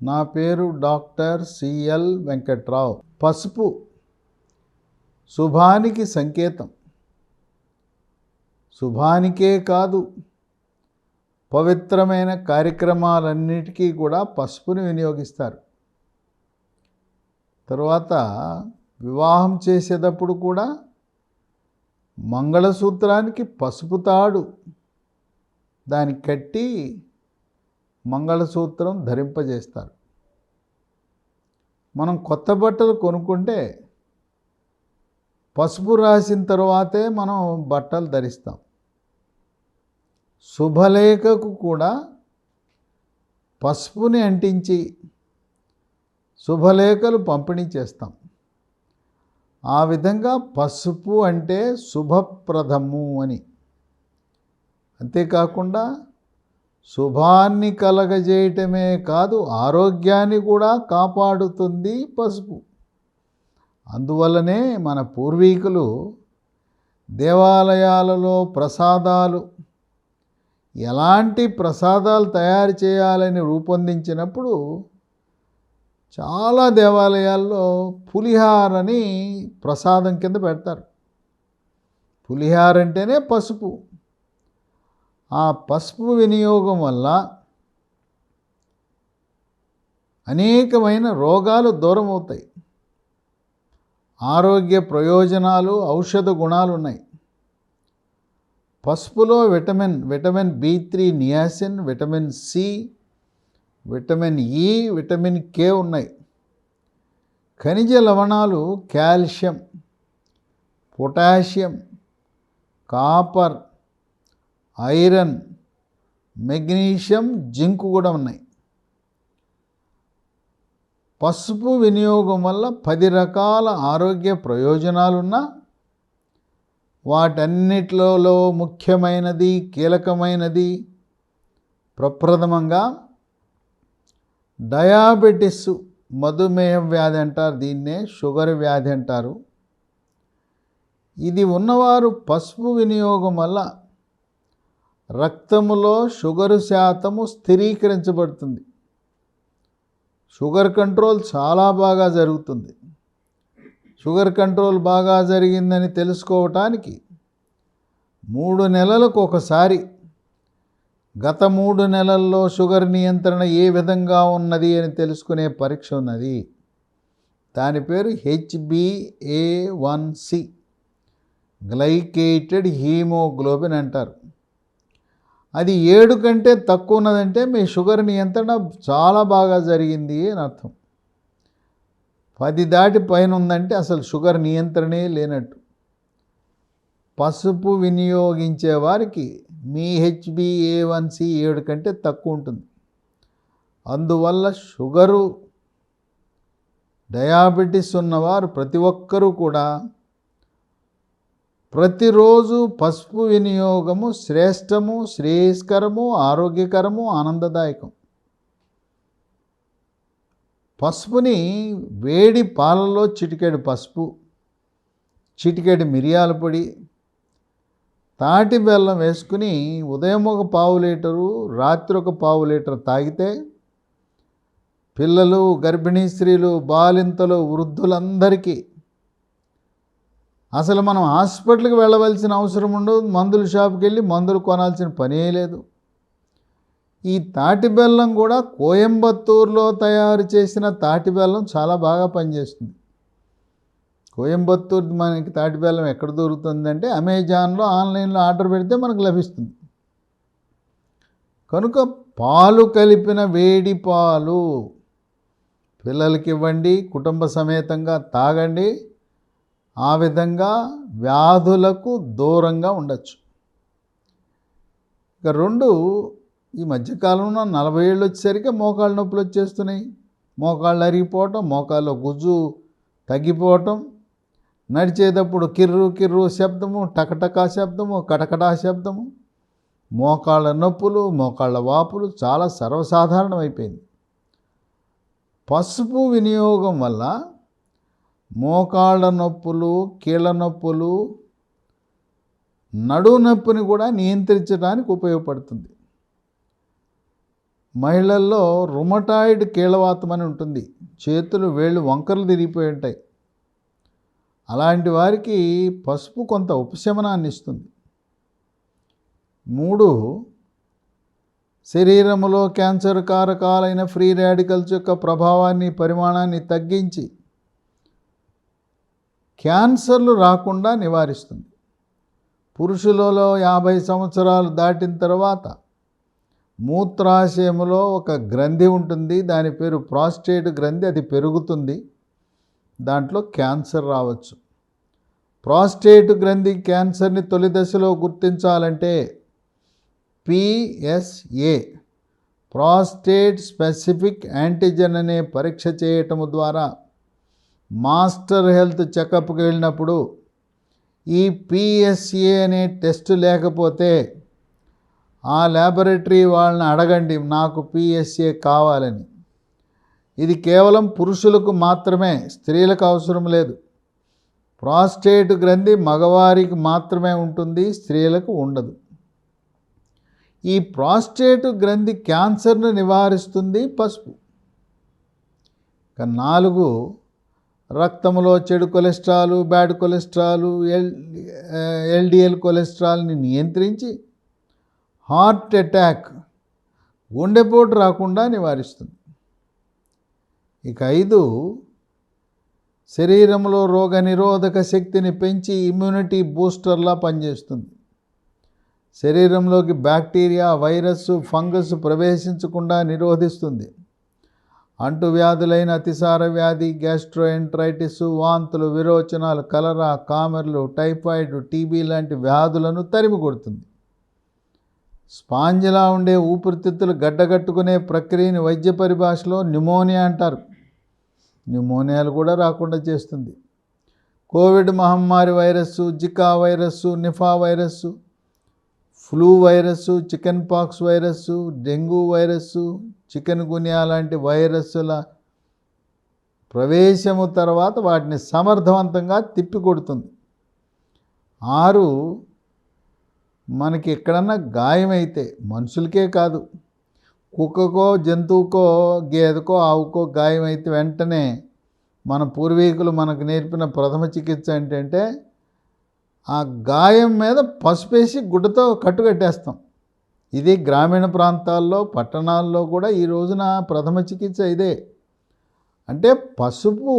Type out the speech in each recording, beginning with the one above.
నా పేరు doctor CL Venkatrao. పసుపు శుభానికి సంకేతం. శుభానికే కాదు, పవిత్రమైన కార్యక్రమాలన్నిటికీ కూడా పసుపుని వినియోగిస్తారు. తరువాత వివాహం చేసేటప్పుడు కూడా మంగళసూత్రానికి పసుపు తాడు దానికి కట్టి మంగళసూత్రం ధరింపజేస్తారు. మనం కొత్త బట్టలు కొనుక్కుంటే పసుపు రాసిన తర్వాతే మనం బట్టలు ధరిస్తాం. శుభలేఖకు కూడా పసుపుని అంటించి శుభలేఖలు పంపిణీ చేస్తాం. ఆ విధంగా పసుపు అంటే శుభప్రదము అని. అంతేకాకుండా శుభాన్ని కలగజేయటమే కాదు, ఆరోగ్యాన్ని కూడా కాపాడుతుంది పసుపు. అందువల్లనే మన పూర్వీకులు దేవాలయాలలో ప్రసాదాలు ఎలాంటి ప్రసాదాలు తయారు చేయాలని రూపొందించినప్పుడు చాలా దేవాలయాల్లో పులిహారని ప్రసాదం కింద పెడతారు. పులిహార అంటేనే పసుపు. ఆ పసుపు వినియోగం వల్ల అనేకమైన రోగాలు దూరం అవుతాయి. ఆరోగ్య ప్రయోజనాలు, ఔషధ గుణాలు ఉన్నాయి. పసుపులో vitamin B3, niacin, vitamin C, vitamin E, vitamin K ఉన్నాయి. ఖనిజ లవణాలు calcium, potassium, copper, iron, magnesium, zinc కూడా ఉన్నాయి. పసుపు వినియోగం వల్ల 10 రకాల ఆరోగ్య ప్రయోజనాలున్నా వాటన్నిటిలో ముఖ్యమైనది, కీలకమైనది, ప్రప్రథమంగా డయాబెటిస్, మధుమేహ వ్యాధి అంటారు, దీన్నే షుగర్ వ్యాధి అంటారు. ఇది ఉన్నవారు పసుపు వినియోగం వల్ల రక్తములో షుగరు శాతము స్థిరీకరించబడుతుంది. షుగర్ కంట్రోల్ చాలా బాగా జరుగుతుంది. షుగర్ కంట్రోల్ బాగా జరిగిందని తెలుసుకోవటానికి 3 నెలలకు ఒకసారి గత 3 నెలల్లో షుగర్ నియంత్రణ ఏ విధంగా ఉన్నది అని తెలుసుకునే పరీక్ష ఉన్నది. దాని పేరు HbA1c, గ్లైకేటెడ్ హీమోగ్లోబిన్ అంటారు. అది 7 కంటే తక్కువ ఉన్నదంటే మీ షుగర్ నియంత్రణ చాలా బాగా జరిగింది అని అర్థం. 10 దాటి పైన ఉందంటే అసలు షుగర్ నియంత్రణే లేనట్టు. పసుపు వినియోగించే వారికి మీ HbA1c 7 కంటే తక్కువ ఉంటుంది. అందువల్ల షుగరు, డయాబెటిస్ ఉన్నవారు ప్రతి ఒక్కరూ కూడా ప్రతిరోజు పసుపు వినియోగము శ్రేష్టము, శ్రేయస్కరము, ఆరోగ్యకరము, ఆనందదాయకం. పసుపుని వేడి పాలలో చిటికెడు పసుపు, చిటికెడు మిరియాల పొడి, తాటి బెల్లం వేసుకుని ఉదయం ఒక పావు లీటరు, రాత్రి ఒక పావు లీటరు తాగితే పిల్లలు, గర్భిణీ స్త్రీలు, బాలింతలు, వృద్ధులందరికీ అసలు మనం హాస్పిటల్కి వెళ్ళవలసిన అవసరం ఉండదు. మందుల షాప్కి వెళ్ళి మందులు కొనాల్సిన పనే లేదు. ఈ తాటి బెల్లం కూడా కోయంబత్తూరులో తయారు చేసిన తాటి బెల్లం చాలా బాగా పనిచేస్తుంది. కోయంబత్తూరు మనకి తాటి బెల్లం ఎక్కడ దొరుకుతుందంటే అమెజాన్లో, ఆన్లైన్లో ఆర్డర్ పెడితే మనకు లభిస్తుంది. కనుక పాలు కలిపిన వేడి పాలు పిల్లలకి ఇవ్వండి, కుటుంబ సమేతంగా తాగండి. ఆ విధంగా వ్యాధులకు దూరంగా ఉండొచ్చు. ఇక 2, ఈ మధ్యకాలంలో 40 ఏళ్ళు వచ్చేసరికి మోకాళ్ళ నొప్పులు వచ్చేస్తున్నాయి. మోకాళ్ళు అరిగిపోవటం, మోకాళ్ళలో గుజ్జు తగ్గిపోవటం, నడిచేటప్పుడు కిర్రు కిర్రు శబ్దము, టకటకా శబ్దము, కటకటా శబ్దము, మోకాళ్ళ నొప్పులు, మోకాళ్ళ వాపులు చాలా సర్వసాధారణమైపోయింది. పసుపు వినియోగం వల్ల మోకాళ్ళ నొప్పులు, కీళ్ళ నొప్పులు, నడుము నొప్పిని కూడా నియంత్రించడానికి ఉపయోగపడుతుంది. మహిళల్లో రుమటాయిడ్ కీళ్ళవాతం అని ఉంటుంది, చేతులు వేళ్ళు వంకరలు తిరిగిపోయి ఉంటాయి. అలాంటి వారికి పసుపు కొంత ఉపశమనాన్ని ఇస్తుంది. 3, శరీరంలో క్యాన్సర్ కారకాలైన ఫ్రీ రాడికల్స్ యొక్క ప్రభావాన్ని పరిమాణాన్ని తగ్గించి క్యాన్సర్లు రాకుండా నివారిస్తుంది. పురుషులలో 50 సంవత్సరాలు దాటిన తర్వాత మూత్రాశయంలో ఒక గ్రంథి ఉంటుంది, దాని పేరు ప్రాస్టేట్ గ్రంథి. అది పెరుగుతుంది, దాంట్లో క్యాన్సర్ రావచ్చు. ప్రాస్టేట్ గ్రంథి క్యాన్సర్ని తొలి దశలో గుర్తించాలంటే PSA, ప్రాస్టేట్ స్పెసిఫిక్ యాంటిజెన్ అనే పరీక్ష చేయటం ద్వారా మాస్టర్ హెల్త్ చెకప్కి వెళ్ళినప్పుడు ఈ PSA అనే టెస్ట్ లేకపోతే ఆ ల్యాబొరేటరీ వాళ్ళని అడగండి, నాకు PSA కావాలని. ఇది కేవలం పురుషులకు మాత్రమే, స్త్రీలకు అవసరం లేదు. ప్రాస్టేట్ గ్రంథి మగవారికి మాత్రమే ఉంటుంది, స్త్రీలకు ఉండదు. ఈ ప్రాస్టేట్ గ్రంథి క్యాన్సర్ను నివారిస్తుంది పసుపు. 4, రక్తంలో చెడు కొలెస్ట్రాల్, బ్యాడ్ కొలెస్ట్రాల్, LDL కొలెస్ట్రాల్ని నియంత్రించి హార్ట్ అటాక్, గుండెపోటు రాకుండా నివారిస్తుంది. 5, శరీరంలో రోగ నిరోధక శక్తిని పెంచి ఇమ్యూనిటీ బూస్టర్లా పనిచేస్తుంది. శరీరంలోకి బ్యాక్టీరియా, వైరస్, ఫంగస్ ప్రవేశించకుండా నిరోధిస్తుంది. అంటువ్యాధులైన అతిసార వ్యాధి, గ్యాస్ట్రోఎంట్రైటిస్, వాంతులు, విరోచనాలు, కలరా, కామెర్లు, టైఫాయిడ్, టీబీ లాంటి వ్యాధులను తరిమి కొడుతుంది. స్పాంజిలా ఉండే ఊపిరితిత్తులు గడ్డగట్టుకునే ప్రక్రియని వైద్య పరిభాషలో న్యూమోనియా అంటారు. న్యూమోనియాలు కూడా రాకుండా చేస్తుంది. కోవిడ్ మహమ్మారి virus, Zika virus, Nipah virus, flu virus, chicken pox virus, dengue virus, chikungunya లాంటి వైరస్సుల ప్రవేశము తర్వాత వాటిని సమర్థవంతంగా తిప్పికొడుతుంది. 6, మనకి ఎక్కడన్నా గాయమైతే, మనుషులకే కాదు, కుక్కకో, జంతువుకో, గేదెకో, ఆవుకో గాయమైతే వెంటనే మన పూర్వీకులు మనకు నేర్పిన ప్రథమ చికిత్స ఏంటంటే ఆ గాయం మీద పసుపేసి గుడ్డతో కట్టుకట్టేస్తాం. ఇది గ్రామీణ ప్రాంతాల్లో, పట్టణాల్లో కూడా ఈ రోజున ప్రథమ చికిత్స ఇదే. అంటే పసుపు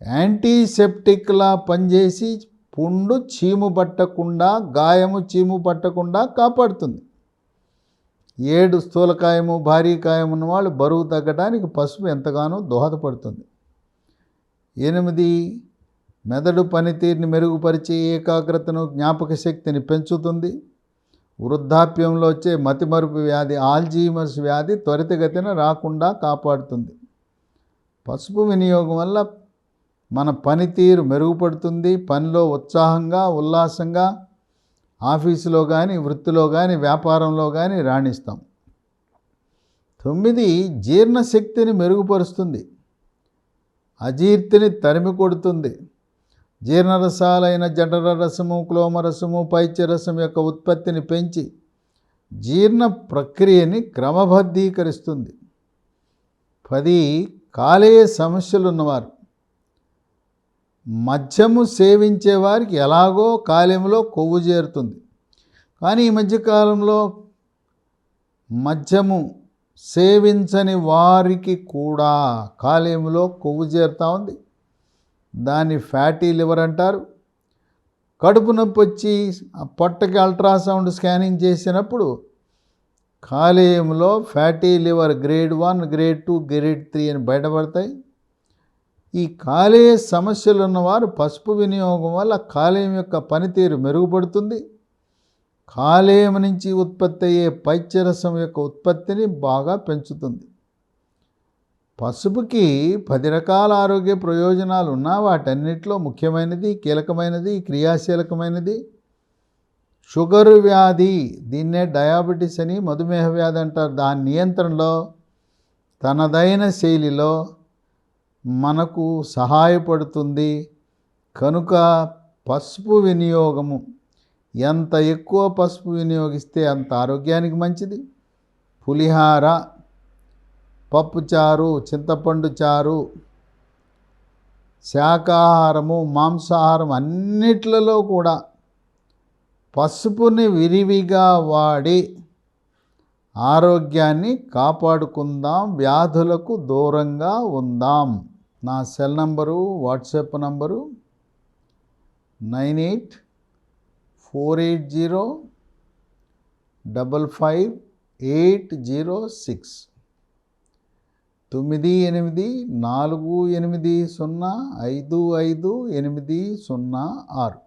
యాంటీసెప్టిక్లా పనిచేసి పుండు చీము పట్టకుండా, గాయము చీము పట్టకుండా కాపాడుతుంది. 7, స్థూలకాయము, భారీ కాయం ఉన్న వాళ్ళు బరువు తగ్గడానికి పసుపు ఎంతగానో దోహదపడుతుంది. 8, మెదడు పనితీరుని మెరుగుపరిచి ఏకాగ్రతను, జ్ఞాపక శక్తిని పెంచుతుంది. వృద్ధాప్యంలో వచ్చే మతిమరుపు వ్యాధి, ఆల్జీమర్స్ వ్యాధి త్వరితగతిన రాకుండా కాపాడుతుంది. పసుపు వినియోగం వల్ల మన పనితీరు మెరుగుపడుతుంది. పనిలో ఉత్సాహంగా, ఉల్లాసంగా, ఆఫీసులో కానీ, వృత్తిలో కానీ, వ్యాపారంలో కానీ రాణిస్తాం. 9, జీర్ణశక్తిని మెరుగుపరుస్తుంది. అజీర్తిని తరిమి కొడుతుంది. జీర్ణరసాలైన జఠర రసము, క్లోమరసము, పైత్యరసం యొక్క ఉత్పత్తిని పెంచి జీర్ణ ప్రక్రియని క్రమబద్ధీకరిస్తుంది. 10, కాలేయ సమస్యలు ఉన్నవారు, మద్యము సేవించే వారికి ఎలాగో కాలేయంలో కొవ్వు చేరుతుంది. కానీ ఈ మధ్యకాలంలో మద్యము సేవించని వారికి కూడా కాలేయంలో కొవ్వు చేరుతూ ఉంది. దాన్ని ఫ్యాటీ లివర్ అంటారు. కడుపు నొప్పి వచ్చి పొట్టకి అల్ట్రాసౌండ్ స్కానింగ్ చేసినప్పుడు కాలేయంలో fatty liver grade 1, grade 2, grade 3 అని బయటపడతాయి. ఈ కాలేయ సమస్యలు ఉన్నవారు పసుపు వినియోగం వల్ల కాలేయం యొక్క పనితీరు మెరుగుపడుతుంది. కాలేయం నుంచి ఉత్పత్తి అయ్యే పైత్యరసం యొక్క ఉత్పత్తిని బాగా పెంచుతుంది. పసుపుకి 10 రకాల ఆరోగ్య ప్రయోజనాలు ఉన్నా వాటన్నిటిలో ముఖ్యమైనది, కీలకమైనది, క్రియాశీలకమైనది షుగర్ వ్యాధి. దీన్నే డయాబెటీస్ అని, మధుమేహ వ్యాధి అంటారు. దాని నియంత్రణలో తనదైన శైలిలో మనకు సహాయపడుతుంది. కనుక పసుపు వినియోగము ఎంత ఎక్కువ పసుపు వినియోగిస్తే అంత ఆరోగ్యానికి మంచిది. పులిహార, పప్పుచారు, చింతపండు చారు, శాకాహారము, మాంసాహారం అన్నిట్లలో కూడా పసుపుని విరివిగా వాడి ఆరోగ్యాన్ని కాపాడుకుందాం, వ్యాధులకు దూరంగా ఉందాం. నా సెల్ నంబరు, వాట్సాప్ నంబరు 9848555806 984805550806.